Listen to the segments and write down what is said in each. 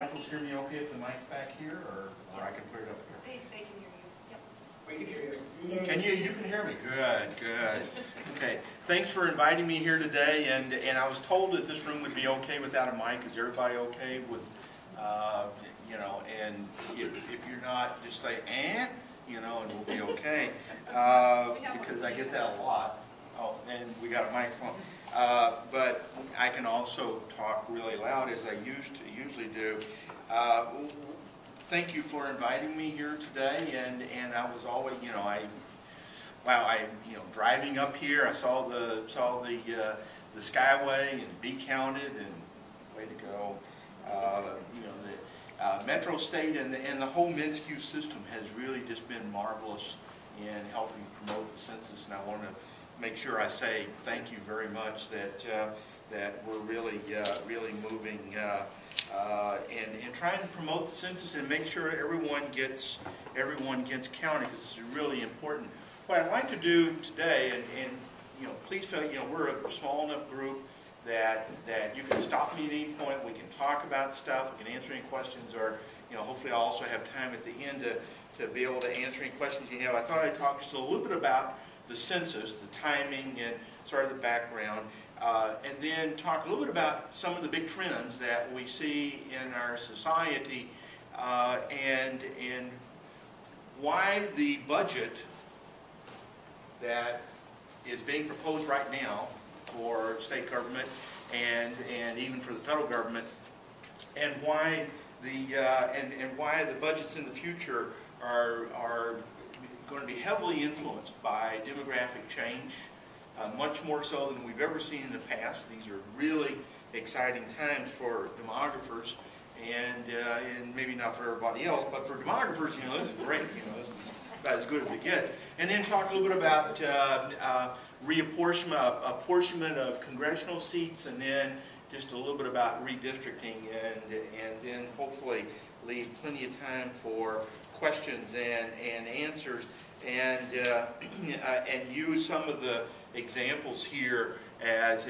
Michael's hear me okay if the mic's back here, or I can put it up here? They can hear you. Yep. We can hear you. Can you? You can hear me? Good, good. Okay. Thanks for inviting me here today. And I was told that this room would be okay without a mic. Is everybody okay with, and if you're not, just say, and we'll be okay. Because I get that a lot. Oh, and we got a microphone. But I can also talk really loud as I usually do. Thank you for inviting me here today, and I was always, driving up here, I saw the Skyway and Be Counted, and way to go. The Metro State and the whole Minskew system has really just been marvelous in helping promote the census, and I want to make sure I say thank you very much that we're really moving and trying to promote the census and make sure everyone gets counted, because this is really important. What I'd like to do today, and please feel we're a small enough group that you can stop me at any point. We can talk about stuff. We can answer any questions, or hopefully I'll also have time at the end to be able to answer any questions you have. I thought I'd talk just a little bit about the census, the timing, and sort of the background, and then talk a little bit about some of the big trends that we see in our society, and why the budget that is being proposed right now for state government and even for the federal government, and why the budgets in the future are going to be heavily influenced by demographic change, much more so than we've ever seen in the past. These are really exciting times for demographers, and maybe not for everybody else, but for demographers, this is great. This is about as good as it gets. And then talk a little bit about apportionment of congressional seats, and then just a little bit about redistricting, and then hopefully leave plenty of time for questions and answers, and use some of the examples here as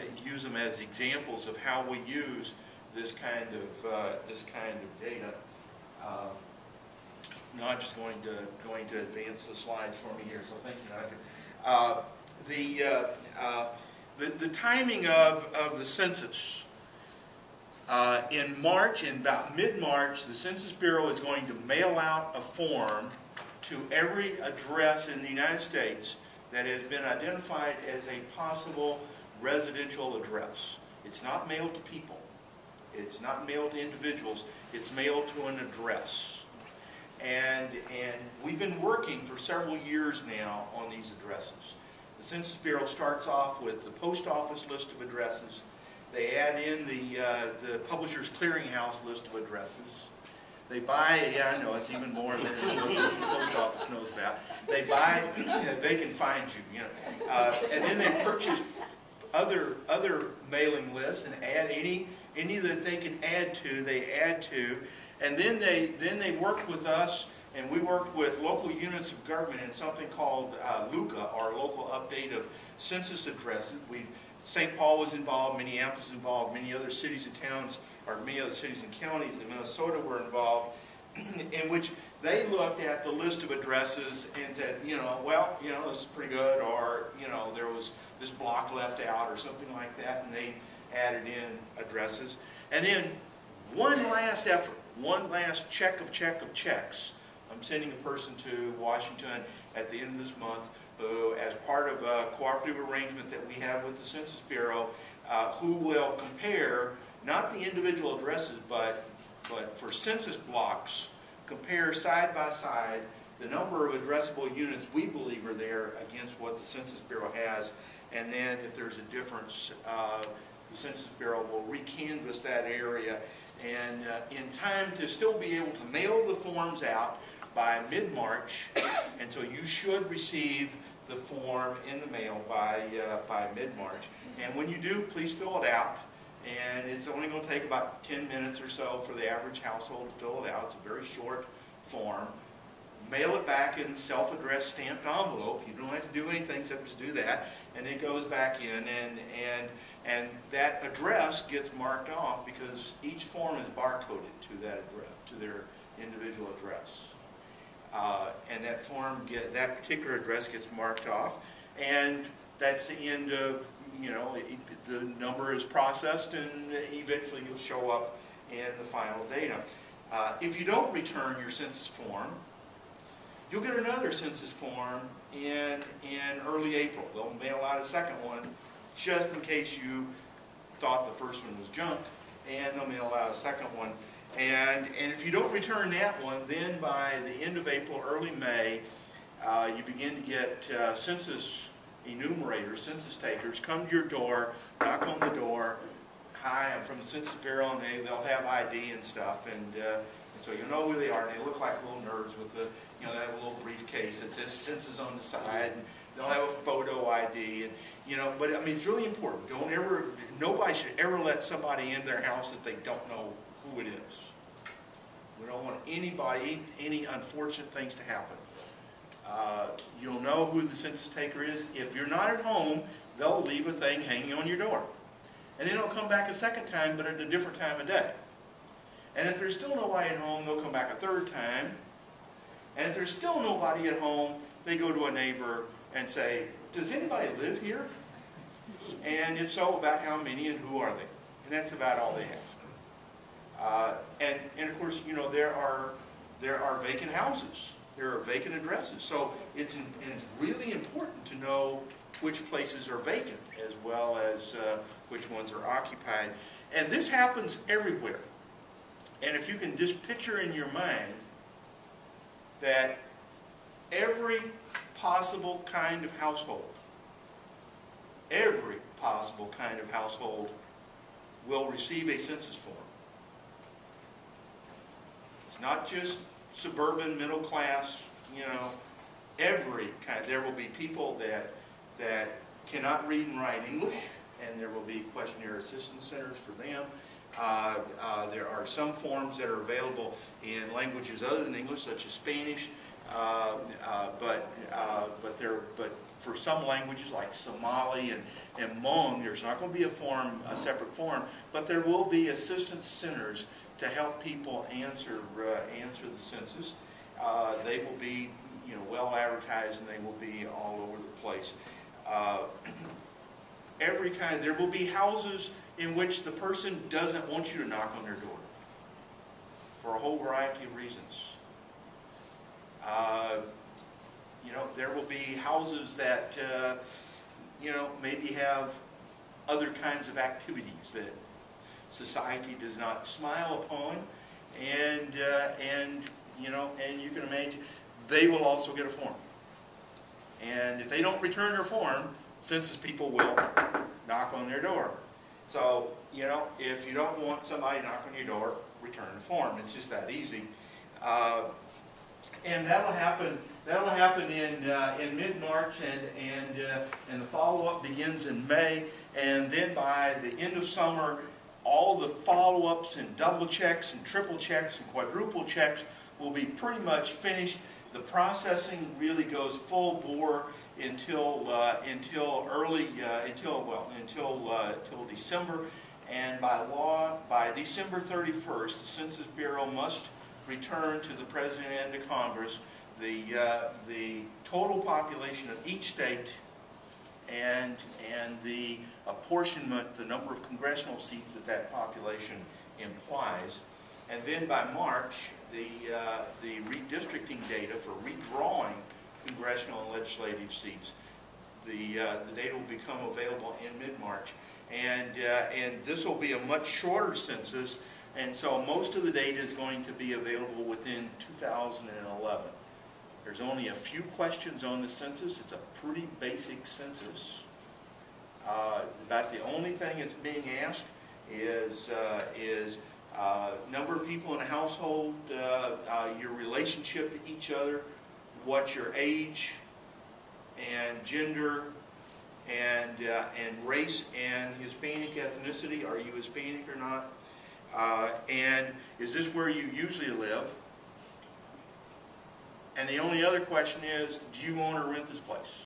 examples of how we use this kind of data. I'm just going to advance the slides for me here, so thank you. The timing of the census. In March, in about mid-March, the Census Bureau is going to mail out a form to every address in the United States that has been identified as a possible residential address. It's not mailed to people. It's not mailed to individuals. It's mailed to an address. And we've been working for several years now on these addresses. The Census Bureau starts off with the post office list of addresses. They add in the Publishers Clearinghouse list of addresses. They buy, I know it's even more than what the post office knows about. They buy, they can find you, and then they purchase other mailing lists and add any that they can add to. They add to, and then they work with us, and we worked with local units of government in something called LUCA, or Local Update of Census Addresses. St. Paul was involved, Minneapolis was involved, many other cities and towns, or many other cities and counties in Minnesota were involved, in which they looked at the list of addresses and said, this is pretty good, or, there was this block left out, or something like that, and they added in addresses. And then one last effort, one last check of checks. I'm sending a person to Washington at the end of this month who, as part of a cooperative arrangement that we have with the Census Bureau, who will compare not the individual addresses, but for census blocks, compare side by side the number of addressable units we believe are there against what the Census Bureau has, and then if there's a difference, the Census Bureau will recanvass that area, and in time to still be able to mail the forms out by mid-March, and so you should receive the form in the mail by mid-March. And when you do, please fill it out. And it's only going to take about 10 minutes or so for the average household to fill it out. It's a very short form. Mail it back in self-addressed stamped envelope. You don't have to do anything except just do that. And it goes back in, And that address gets marked off because each form is barcoded to that address, to their individual address. And that form, that particular address gets marked off, and that's the end of, you know, the number is processed, and eventually you'll show up in the final data. If you don't return your census form, you'll get another census form in early April. They'll mail out a second one just in case you thought the first one was junk, and they'll mail out a second one. And if you don't return that one, then by the end of April, early May, you begin to get census enumerators, census takers, come to your door, knock on the door. Hi, I'm from the Census Bureau, and they'll have ID and stuff, and so you'll know who they are. And they look like little nerds with the, you know, they have a little briefcase that says census on the side, and they'll have a photo ID, and you know. But I mean, it's really important. Don't ever, nobody should ever let somebody in their house that they don't know who it is. We don't want anybody, any unfortunate things to happen. You'll know who the census taker is. If you're not at home, they'll leave a thing hanging on your door. And then it'll come back a second time, but at a different time of day. And if there's still nobody at home, they'll come back a third time. And if there's still nobody at home, they go to a neighbor and say, does anybody live here? And if so, about how many and who are they? And that's about all they have. And of course, you know, there are vacant houses. There are vacant addresses. So it's really important to know which places are vacant as well as which ones are occupied. And this happens everywhere. And if you can just picture in your mind that every possible kind of household will receive a census form. It's not just suburban, middle class, you know, every kind. There will be people that cannot read and write English, and there will be questionnaire assistance centers for them. There are some forms that are available in languages other than English, such as Spanish, but for some languages like Somali and Hmong, there's not going to be a separate form, but there will be assistance centers to help people answer the census. They will be, you know, well advertised, and they will be all over the place. Every kind. There will be houses in which the person doesn't want you to knock on their door for a whole variety of reasons. You know, there will be houses that you know, maybe have other kinds of activities that society does not smile upon, and you know, and you can imagine they will also get a form. And if they don't return their form, census people will knock on their door. So, you know, if you don't want somebody to knock on your door, return the form. It's just that easy. And that'll happen. That'll happen in mid-March, and the follow-up begins in May. And then by the end of summer, all the follow-ups and double checks and triple checks and quadruple checks will be pretty much finished. The processing really goes full bore until December, and by law, by December 31st, the Census Bureau must return to the President and to Congress the total population of each state and the apportionment, the number of congressional seats that population implies. And then by March, the redistricting data for redrawing congressional and legislative seats, the data will become available in mid-March, and this will be a much shorter census, and so most of the data is going to be available within 2011. There's only a few questions on the census. It's a pretty basic census. About the only thing that's being asked is number of people in a household, your relationship to each other, what's your age and gender and race and Hispanic ethnicity. Are you Hispanic or not? And is this where you usually live? And the only other question is, do you own or rent this place?